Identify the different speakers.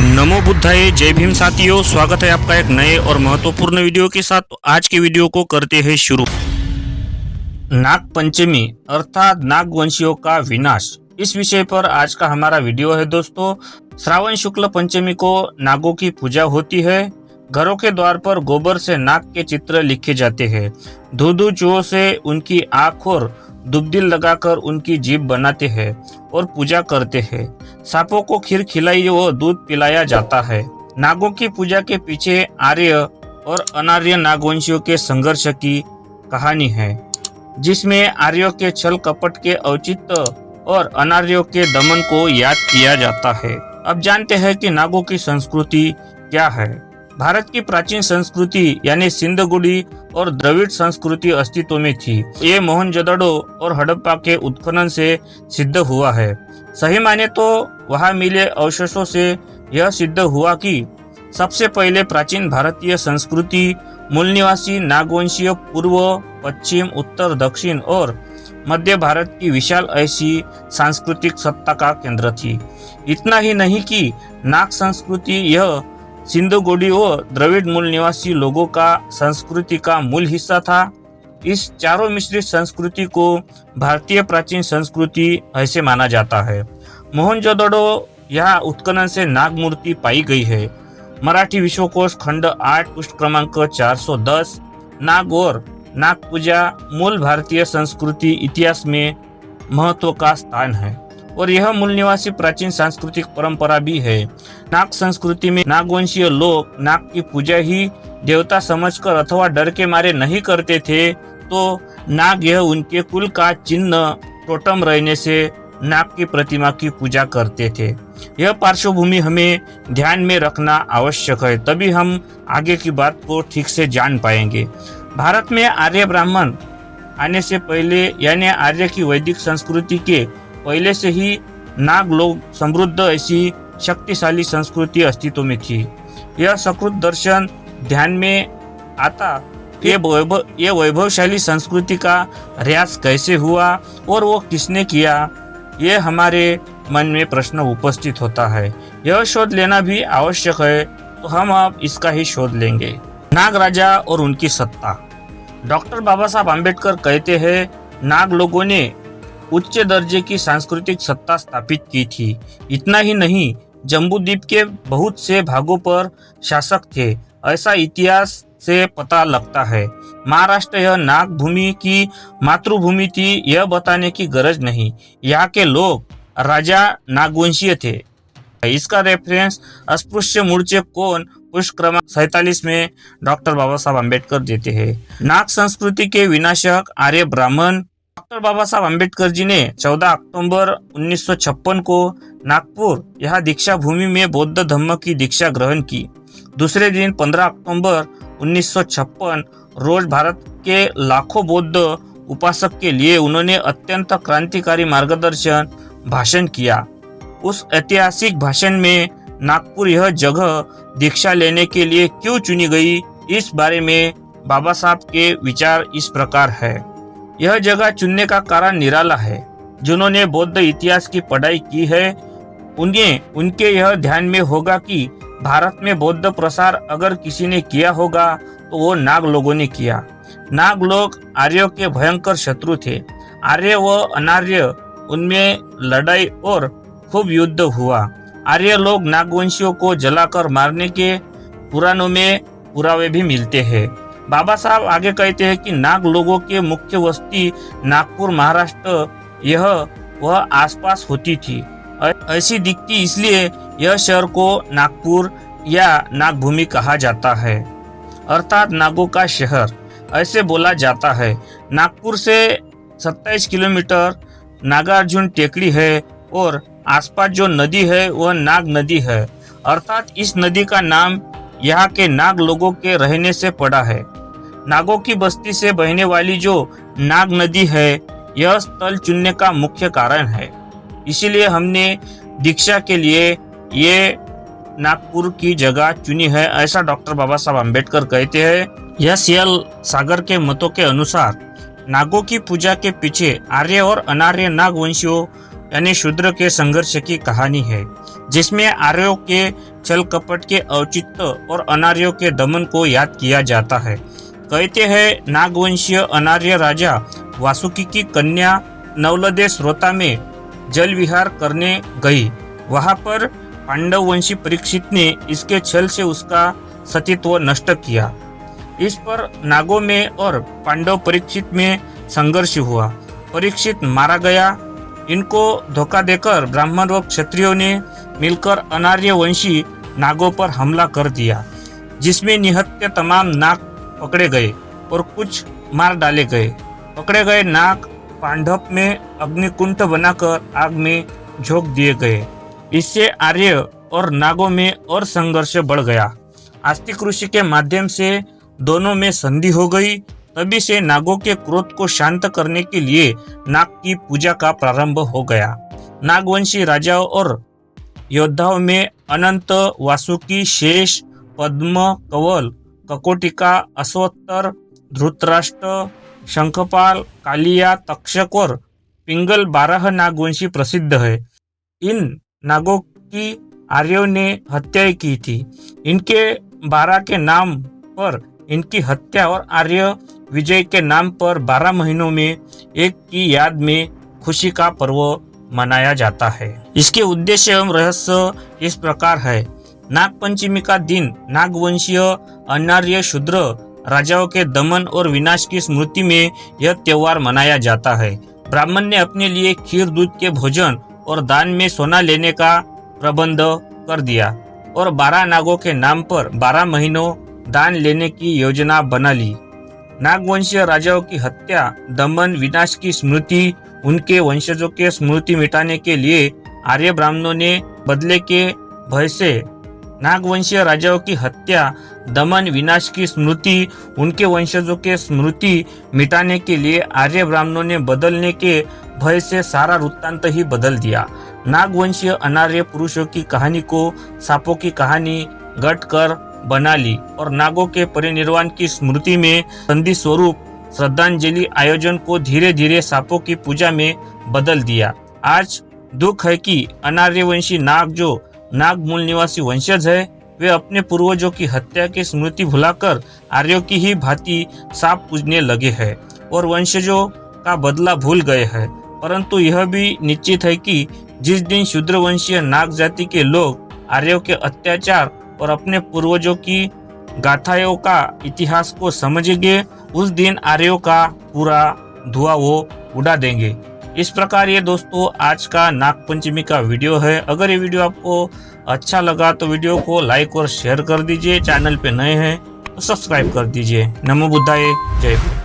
Speaker 1: नमो बुद्धाय, जय भीम साथियों। स्वागत है आपका एक नए और महत्वपूर्ण वीडियो के साथ। तो आज के वीडियो को करते हैं शुरू। नाग पंचमी अर्थात नागवंशियों का विनाश, इस विषय पर आज का हमारा वीडियो है दोस्तों। श्रावण शुक्ल पंचमी को नागों की पूजा होती है। घरों के द्वार पर गोबर से नाग के चित्र लिखे जाते हैं। धू चूहों से उनकी आँख और दुबदिल लगाकर उनकी जीभ बनाते हैं और पूजा करते हैं। सांपों को खीर खिलाई व दूध पिलाया जाता है। नागों की पूजा के पीछे आर्य और अनार्य नागवंशियों के संघर्ष की कहानी है, जिसमें आर्यों के छल कपट के औचित्य और अनार्यों के दमन को याद किया जाता है। अब जानते हैं कि नागों की संस्कृति क्या है। भारत की प्राचीन संस्कृति यानी सिंधुगुड़ी और द्रविड़ संस्कृति अस्तित्व में थी। ये मोहनजोदड़ो और हड़प्पा के उत्खनन से सिद्ध हुआ है। सही माने तो वहां मिले अवशेषों से यह सिद्ध हुआ कि सबसे पहले प्राचीन भारतीय संस्कृति मूल निवासी नागवंशीय पूर्व, पश्चिम, उत्तर, दक्षिण और मध्य भारत की विशाल ऐसी सांस्कृतिक सत्ता का केंद्र थी। इतना ही नहीं कि नाग संस्कृति यह सिंधुगुड़ी और द्रविड़ मूल निवासी लोगों का संस्कृति का मूल हिस्सा था। इस चारों मिश्रित संस्कृति को भारतीय प्राचीन संस्कृति ऐसे माना जाता है। मोहनजोदड़ो यहाँ उत्खनन से नाग मूर्ति पाई गई है। मराठी विश्वकोश खंड 8 पृष्ठ क्रमांक 410। नाग और नाग पूजा मूल भारतीय संस्कृति इतिहास में महत्व का स्थान है और यह मूल निवासी प्राचीन सांस्कृतिक परंपरा भी है। नाग संस्कृति में नागवंशीय लोग नाग की पूजा ही देवता समझकर अथवा डर के मारे नहीं करते थे, तो नाग यह उनके कुल का चिन्ह टोटम रहने से नाग की प्रतिमा की पूजा करते थे। यह पार्श्वभूमि हमें ध्यान में रखना आवश्यक है, तभी हम आगे की बात को ठीक से जान पाएंगे। भारत में आर्य ब्राह्मण आने से पहले यानी आर्य की वैदिक संस्कृति के पहले से ही नाग लोग समृद्ध ऐसी शक्तिशाली संस्कृति अस्तित्व में थी। यह सकृत दर्शन ध्यान में आता ये वैभवशाली संस्कृति का ह्रास कैसे हुआ और वो किसने किया, ये हमारे मन में प्रश्न उपस्थित होता है। यह शोध लेना भी आवश्यक है, तो हम अब इसका ही शोध लेंगे। नाग राजा और उनकी सत्ता। डॉक्टर बाबा साहब आम्बेडकर कहते हैं, नाग लोगों ने उच्च दर्जे की सांस्कृतिक सत्ता स्थापित की थी। इतना ही नहीं, जम्बूद्वीप के बहुत से भागों पर शासक थे, ऐसा इतिहास से पता लगता है। महाराष्ट्र यह नाग भूमि की मातृभूमि थी, यह बताने की गरज नहीं। यहाँ के लोग राजा नागवंशीय थे। इसका रेफरेंस अस्पृश्य मूर्छे कौन पृष्ठ क्रमांक 47 में डॉक्टर बाबा साहब आम्बेडकर देते हैं। नाग संस्कृति के विनाशक आर्य ब्राह्मण। डॉक्टर बाबा साहब आम्बेडकर जी ने 14 अक्टूबर 1956 को नागपुर यह दीक्षा भूमि में बौद्ध धम्म की दीक्षा ग्रहण की। दूसरे दिन 15 अक्टूबर 1956 रोज भारत के लाखों बौद्ध उपासक के लिए उन्होंने अत्यंत क्रांतिकारी मार्गदर्शन भाषण किया। उस ऐतिहासिक भाषण में नागपुर यह जगह दीक्षा लेने के लिए क्यों चुनी गई, इस बारे में बाबा साहब के विचार इस प्रकार है। यह जगह चुनने का कारण निराला है। जिन्होंने बौद्ध इतिहास की पढ़ाई की है उनके यह ध्यान में होगा कि भारत में बौद्ध प्रसार अगर किसी ने किया होगा तो वो नाग लोगों ने किया। नाग लोग आर्यों के भयंकर शत्रु थे। आर्य व अनार्य उनमें लड़ाई और खूब युद्ध हुआ। आर्य लोग नागवंशियों को जलाकर मारने के पुराणों में पुरावे भी मिलते हैं। बाबा साहब आगे कहते हैं कि नाग लोगों के मुख्य बस्ती नागपुर महाराष्ट्र यह वह आसपास होती थी। ऐसी दिखती इसलिए यह शहर को नागपुर या नागभूमि कहा जाता है, अर्थात नागों का शहर ऐसे बोला जाता है। नागपुर से 27 किलोमीटर नागार्जुन टेकड़ी है और आसपास जो नदी है वह नाग नदी है, अर्थात इस नदी का नाम यहाँ के नाग लोगों के रहने से पड़ा है। नागों की बस्ती से बहने वाली जो नाग नदी है यह स्थल चुनने का मुख्य कारण है। इसीलिए हमने दीक्षा के लिए ये नागपुर की जगह चुनी है, ऐसा डॉक्टर बाबा साहब आम्बेडकर कहते हैं। यह सियल सागर के मतों के अनुसार नागों की पूजा के पीछे आर्य और अनार्य नागवंशियों यानी शूद्र के संघर्ष की कहानी है। जिसमें आर्यों के छल कपट के औचित्य और अनार्यों के दमन को याद किया जाता है। कहते हैं नागवंशीय अनार्य राजा वासुकी की कन्या नवलदे स्रोता में जल विहार करने गई। वहां पर पांडव वंशी परीक्षित ने इसके छल से उसका सतीत्व नष्ट किया। इस पर नागों में और पांडव परीक्षित में संघर्ष हुआ। परीक्षित मारा गया। इनको धोखा देकर ब्राह्मण व क्षत्रियों ने मिलकर अनार्य वंशी नागों पर हमला कर दिया, जिसमें निहत्थे तमाम नाग पकड़े गए और कुछ मार डाले गए। पकड़े गए नाग पांडव में अग्निकुंड बनाकर आग में झोंक दिए गए। इससे आर्य और नागों में और संघर्ष बढ़ गया। आस्तिक ऋषि के माध्यम से दोनों में संधि हो गई। तभी से नागों के क्रोध को शांत करने के लिए नाग की पूजा का प्रारंभ हो गया। नागवंशी राजाओं और योद्धाओं में अनंत, वासुकी, शेष, पद्म, कवल, ककोटिका, अश्वत्थर, धृतराष्ट्र, शंखपाल, कालिया, तक्षक और पिंगल 12 नागवंशी प्रसिद्ध है। इन नागों की आर्यों ने हत्या की थी। इनके 12 के नाम पर इनकी हत्या और आर्य विजय के नाम पर 12 महीनों में एक की याद में खुशी का पर्व मनाया जाता है। इसके उद्देश्य एवं रहस्य इस प्रकार है। नागपंचमी का दिन नागवंशीय अनार्य शूद्र राजाओं के दमन और विनाश की स्मृति में यह त्योहार मनाया जाता है। ब्राह्मण ने अपने लिए खीर, दूध के भोजन और दान में सोना लेने का प्रबंध कर दिया और 12 नागों के नाम पर 12 महीनों दान लेने की योजना बना ली। नागवंशीय राजाओं की हत्या, दमन, विनाश की स्मृति, उनके वंशजों के स्मृति मिटाने के लिए आर्य ब्राह्मणों ने बदले के भय से नागवंशीय राजाओं की हत्या, दमन, विनाश की स्मृति, उनके वंशजों के स्मृति मिटाने के लिए आर्य ब्राह्मणों ने बदलने के भय से सारा वृत्तांत ही बदल दिया। नागवंशीय अनार्य पुरुषों की कहानी को सांपों की कहानी गढ़ कर बना ली और नागों के परिनिर्वाण की स्मृति में संधि स्वरूप श्रद्धांजलि आयोजन को धीरे धीरे सांपों की पूजा में बदल दिया। आज दुख है कि अनार्यवंशी नाग जो नाग मूल निवासी वंशज है, वे अपने पूर्वजों की हत्या की स्मृति भुलाकर आर्यों की ही भांति सांप पूजने लगे हैं और वंशजों का बदला भूल गए हैं। परंतु यह भी निश्चित है कि जिस दिन शूद्रवंशीय नाग जाति के लोग आर्यों के अत्याचार और अपने पूर्वजों की गाथाओं का इतिहास को समझेंगे, उस दिन आर्यों का पूरा धुआं वो उड़ा देंगे। इस प्रकार ये दोस्तों आज का नागपंचमी का वीडियो है। अगर ये वीडियो आपको अच्छा लगा तो वीडियो को लाइक और शेयर कर दीजिए। चैनल पे नए हैं तो सब्सक्राइब कर दीजिए। नमो बुद्धाय, जय हिंद।